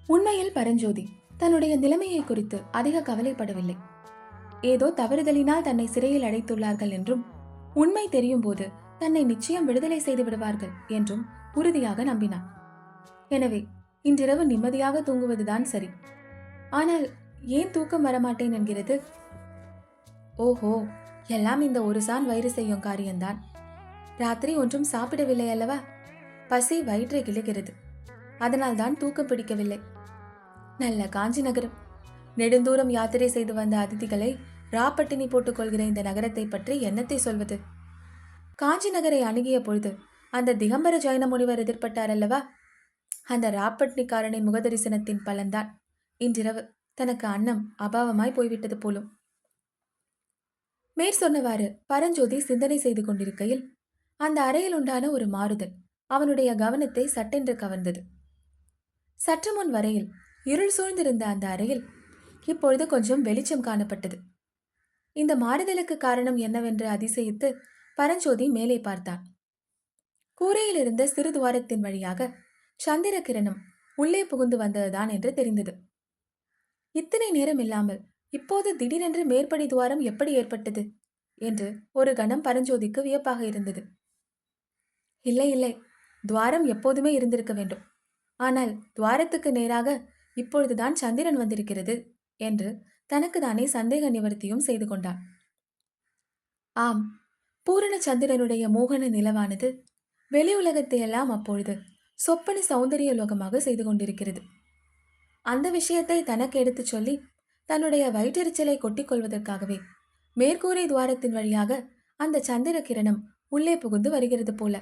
உண்மையில் பரஞ்சோதி தன்னுடைய நிலைமையை குறித்து அதிக கவலைப்படவில்லை. ஏதோ தவறுதலினால் தன்னை சிறையில் அடைத்துள்ளார்கள் என்றும், உண்மை தெரியும் போது தன்னை நிச்சயம் விடுதலை செய்து விடுவார்கள் என்றும் உறுதியாக நம்பினான். எனவே இன்றிரவு நிம்மதியாக தூங்குவதுதான் சரி. ஆனால் ஏன் தூக்கம் வரமாட்டேன் என்கிறது? ஓஹோ, எல்லாம் இந்த ஒரு சான் வயிறு செய்யும் காரியம்தான். ராத்திரி ஒன்றும் சாப்பிடவில்லை அல்லவா? பசி வயிற்றை கிழகிறது. அதனால்தான் தூக்கம் பிடிக்கவில்லை. நல்ல காஞ்சி நகரம். நெடுந்தூரம் யாத்திரை செய்து வந்த அதிதிகளை ராப்பட்டினி போட்டுக் கொள்கிற இந்த நகரத்தை பற்றி என்னத்தை சொல்வது? காஞ்சி நகரை அணுகிய பொழுது அந்த திகம்பர ஜைன முனிவர் எதிர்பட்டார் அல்லவா? அந்த ராப்பட்டினிக்காரனின் முகதரிசனத்தின் பலன்தான் இன்றிரவு தனக்கு அன்னம் அபாவமாய் போய்விட்டது போலும். மேற் சொன்னவாறு பரஞ்சோதி சிந்தனை செய்து கொண்டிருக்கையில் அந்த அறையில் உண்டான ஒரு மாறுதல் அவனுடைய கவனத்தை சட்டென்று கவர்ந்தது. சற்று முன் வரையில் இருள் சூழ்ந்திருந்த அந்த அறையில் இப்பொழுது கொஞ்சம் வெளிச்சம் காணப்பட்டது. இந்த மாறுதலுக்கு காரணம் என்னவென்று அதிசயித்து பரஞ்சோதி மேலே பார்த்தான். கூரையில் இருந்த சிறு துவாரத்தின் வழியாக சந்திர கிரணம் உள்ளே புகுந்து வந்ததுதான் என்று தெரிந்தது. இத்தனை நேரம் இல்லாமல் இப்போது திடீரென்று மேற்படி துவாரம் எப்படி ஏற்பட்டது என்று ஒரு கணம் பரஞ்சோதிக்கு வியப்பாக இருந்தது. இல்லை இல்லை, துவாரம் எப்போதுமே இருந்திருக்க வேண்டும். ஆனால் துவாரத்துக்கு நேராக இப்பொழுதுதான் சந்திரன் வந்திருக்கிறது என்று தனக்கு தானே சந்தேக நிவர்த்தியும் செய்து கொண்டான். ஆம், பூரண சந்திரனுடைய மோகன நிலவானது வெளி உலகத்தை எல்லாம் அப்பொழுது சொப்பன சௌந்தரிய லோகமாக செய்து கொண்டிருக்கிறது. அந்த விஷயத்தை தனக்கு எடுத்துச் சொல்லி தன்னுடைய வயிற்றெரிச்சலை கொட்டிக் கொள்வதற்காகவே மேற்கூரை துவாரத்தின் வழியாக அந்த சந்திர கிரணம் உள்ளே புகுந்து வருகிறது போல.